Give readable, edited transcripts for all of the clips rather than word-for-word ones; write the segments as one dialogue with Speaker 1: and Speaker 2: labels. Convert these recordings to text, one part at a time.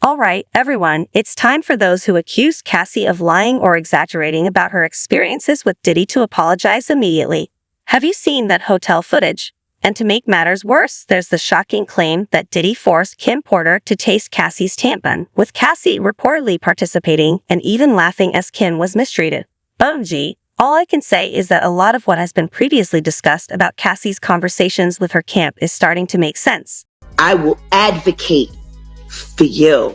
Speaker 1: All right, everyone, it's time for those who accuse Cassie of lying or exaggerating about her experiences with Diddy to apologize immediately. Have you seen that hotel footage? And to make matters worse, there's the shocking claim that Diddy forced Kim Porter to taste Cassie's tampon, with Cassie reportedly participating and even laughing as Kim was mistreated. OMG. All I can say is that a lot of what has been previously discussed about Cassie's conversations with her camp is starting to make sense.
Speaker 2: I will advocate for you.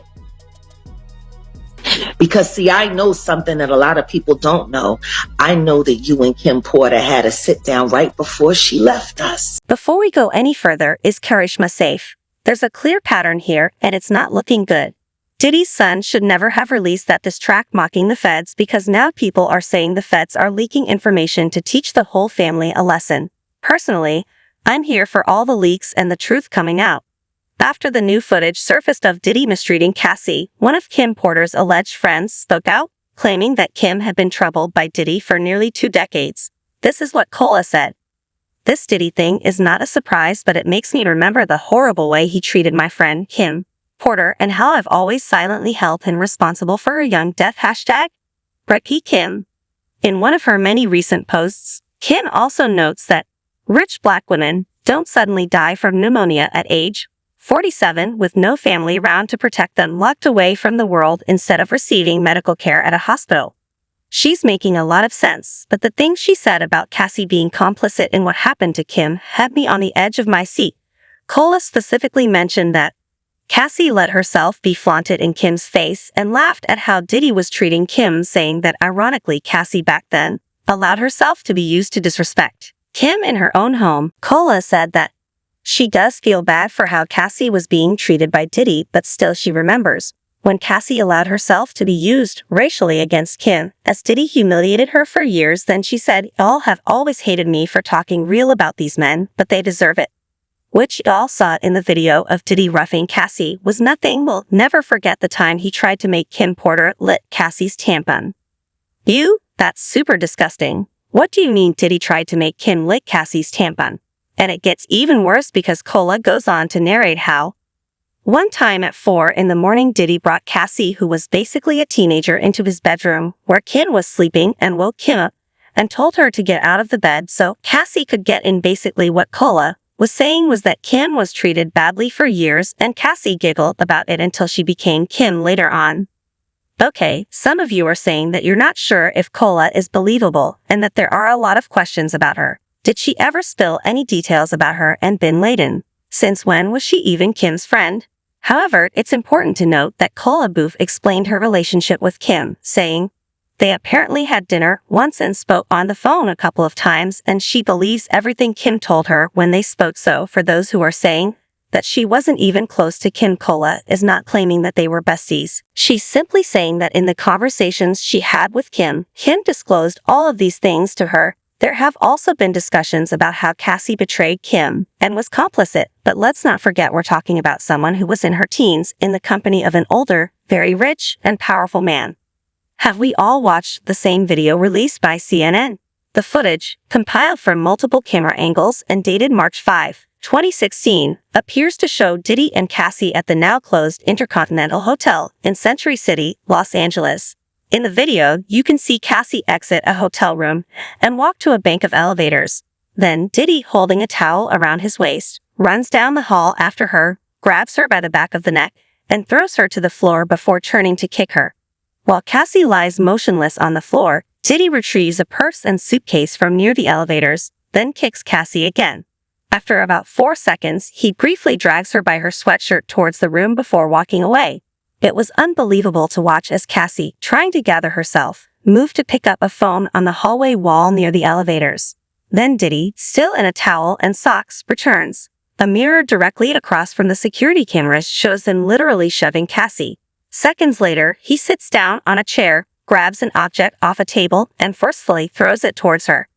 Speaker 2: Because, see, I know something that a lot of people don't know. I know that you and Kim Porter had a sit down right before she left us.
Speaker 1: Before we go any further, is Karishma safe? There's a clear pattern here, and it's not looking good. Diddy's son should never have released that diss track mocking the feds, because now people are saying the feds are leaking information to teach the whole family a lesson. Personally, I'm here for all the leaks and the truth coming out. After the new footage surfaced of Diddy mistreating Cassie, one of Kim Porter's alleged friends spoke out, claiming that Kim had been troubled by Diddy for nearly 2 decades. This is what Cola said. "This Diddy thing is not a surprise, but it makes me remember the horrible way he treated my friend, Kim Porter, and how I've always silently held him responsible for her young death. #Ricky Kim." In one of her many recent posts, Kim also notes that rich black women don't suddenly die from pneumonia at age 47 with no family around to protect them, locked away from the world instead of receiving medical care at a hospital. She's making a lot of sense, but the things she said about Cassie being complicit in what happened to Kim had me on the edge of my seat. Cola specifically mentioned that Cassie let herself be flaunted in Kim's face and laughed at how Diddy was treating Kim, saying that ironically Cassie back then allowed herself to be used to disrespect Kim in her own home. Cola said that she does feel bad for how Cassie was being treated by Diddy, but still she remembers when Cassie allowed herself to be used racially against Kim, as Diddy humiliated her for years. Then she said, "Y'all have always hated me for talking real about these men, but they deserve it." Which y'all saw in the video of Diddy roughing Cassie was nothing. We'll never forget the time he tried to make Kim Porter lick Cassie's tampon. Ew, that's super disgusting. What do you mean Diddy tried to make Kim lick Cassie's tampon? And it gets even worse because Cola goes on to narrate how one time at 4 in the morning Diddy brought Cassie, who was basically a teenager, into his bedroom where Kim was sleeping, and woke Kim up and told her to get out of the bed so Cassie could get in. Basically what Cola was saying was that Kim was treated badly for years, and Cassie giggled about it until she became Kim later on. Okay, some of you are saying that you're not sure if Cola is believable and that there are a lot of questions about her. Did she ever spill any details about her and bin Laden? Since when was she even Kim's friend? However, it's important to note that Cola Booth explained her relationship with Kim, saying they apparently had dinner once and spoke on the phone a couple of times, and she believes everything Kim told her when they spoke. So for those who are saying that she wasn't even close to Kim, Cola is not claiming that they were besties. She's simply saying that in the conversations she had with Kim, Kim disclosed all of these things to her. There have also been discussions about how Cassie betrayed Kim and was complicit, but let's not forget we're talking about someone who was in her teens in the company of an older, very rich and powerful man. Have we all watched the same video released by CNN? The footage, compiled from multiple camera angles and dated March 5, 2016, appears to show Diddy and Cassie at the now-closed Intercontinental Hotel in Century City, Los Angeles. In the video, you can see Cassie exit a hotel room and walk to a bank of elevators. Then Diddy, holding a towel around his waist, runs down the hall after her, grabs her by the back of the neck, and throws her to the floor before turning to kick her. While Cassie lies motionless on the floor, Diddy retrieves a purse and suitcase from near the elevators, then kicks Cassie again. After about 4 seconds, he briefly drags her by her sweatshirt towards the room before walking away. It was unbelievable to watch as Cassie, trying to gather herself, moved to pick up a phone on the hallway wall near the elevators. Then Diddy, still in a towel and socks, returns. A mirror directly across from the security cameras shows them literally shoving Cassie. Seconds later, he sits down on a chair, grabs an object off a table, and forcefully throws it towards her.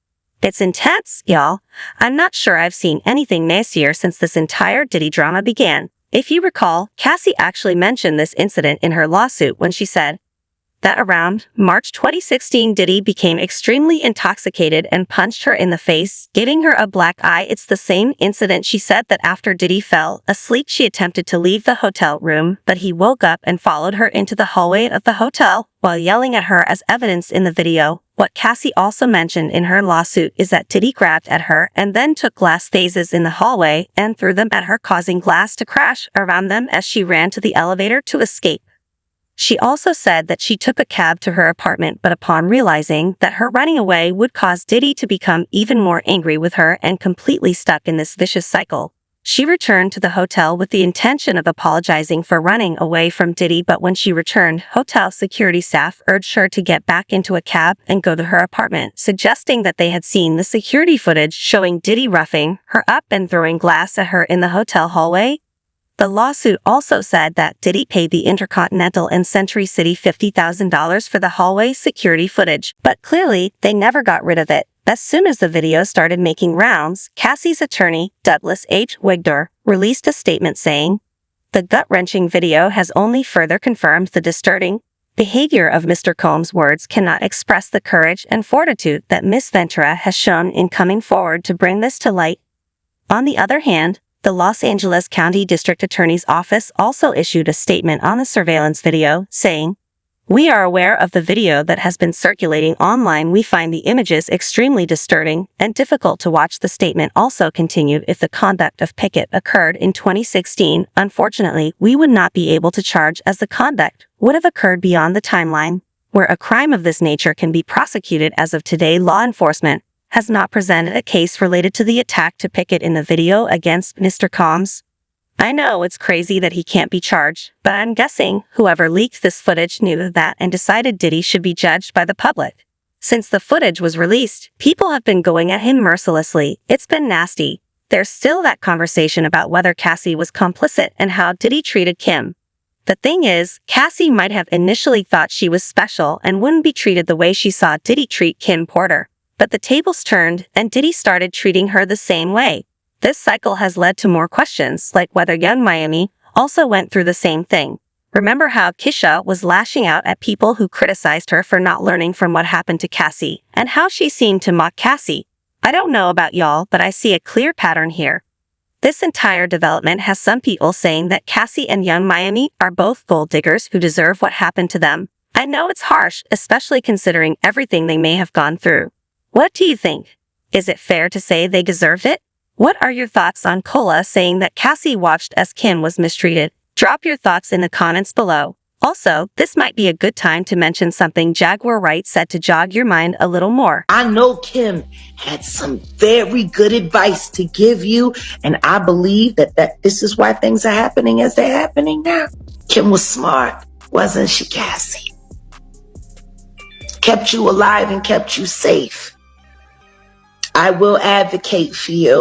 Speaker 1: It's intense, y'all. I'm not sure I've seen anything nastier since this entire Diddy drama began. If you recall, Cassie actually mentioned this incident in her lawsuit when she said, that around March 2016, Diddy became extremely intoxicated and punched her in the face, giving her a black eye. It's the same incident. She said that after Diddy fell asleep, she attempted to leave the hotel room, but he woke up and followed her into the hallway of the hotel while yelling at her, as evidenced in the video. What Cassie also mentioned in her lawsuit is that Diddy grabbed at her and then took glass vases in the hallway and threw them at her, causing glass to crash around them as she ran to the elevator to escape. She also said that she took a cab to her apartment, but upon realizing that her running away would cause Diddy to become even more angry with her and completely stuck in this vicious cycle, she returned to the hotel with the intention of apologizing for running away from Diddy. But when she returned, hotel security staff urged her to get back into a cab and go to her apartment, suggesting that they had seen the security footage showing Diddy roughing her up and throwing glass at her in the hotel hallway. The lawsuit also said that Diddy paid the Intercontinental and Century City $50,000 for the hallway security footage, but clearly they never got rid of it. As soon as the video started making rounds, Cassie's attorney, Douglas H. Wigdor, released a statement saying, "The gut-wrenching video has only further confirmed the disturbing behavior of Mr. Combs. Words cannot express the courage and fortitude that Miss Ventura has shown in coming forward to bring this to light." On the other hand, the Los Angeles County District Attorney's Office also issued a statement on the surveillance video, saying, "We are aware of the video that has been circulating online. We find the images extremely disturbing and difficult to watch." The statement also continued, "If the conduct of Pickett occurred in 2016, unfortunately, we would not be able to charge as the conduct would have occurred beyond the timeline where a crime of this nature can be prosecuted. As of today, law enforcement has not presented a case related to the attack to Pickett in the video against Mr. Combs." I know it's crazy that he can't be charged, but I'm guessing whoever leaked this footage knew that and decided Diddy should be judged by the public. Since the footage was released, people have been going at him mercilessly. It's been nasty. There's still that conversation about whether Cassie was complicit and how Diddy treated Kim. The thing is, Cassie might have initially thought she was special and wouldn't be treated the way she saw Diddy treat Kim Porter. But the tables turned and Diddy started treating her the same way. This cycle has led to more questions, like whether Young Miami also went through the same thing. Remember how Kisha was lashing out at people who criticized her for not learning from what happened to Cassie, and how she seemed to mock Cassie? I don't know about y'all, but I see a clear pattern here. This entire development has some people saying that Cassie and Young Miami are both gold diggers who deserve what happened to them. I know it's harsh, especially considering everything they may have gone through. What do you think? Is it fair to say they deserved it? What are your thoughts on Cola saying that Cassie watched as Kim was mistreated? Drop your thoughts in the comments below. Also, this might be a good time to mention something Jaguar Wright said to jog your mind a little more.
Speaker 2: I know Kim had some very good advice to give you, and I believe that this is why things are happening as they're happening now. Kim was smart, wasn't she, Cassie? Kept you alive and kept you safe. I will advocate for you.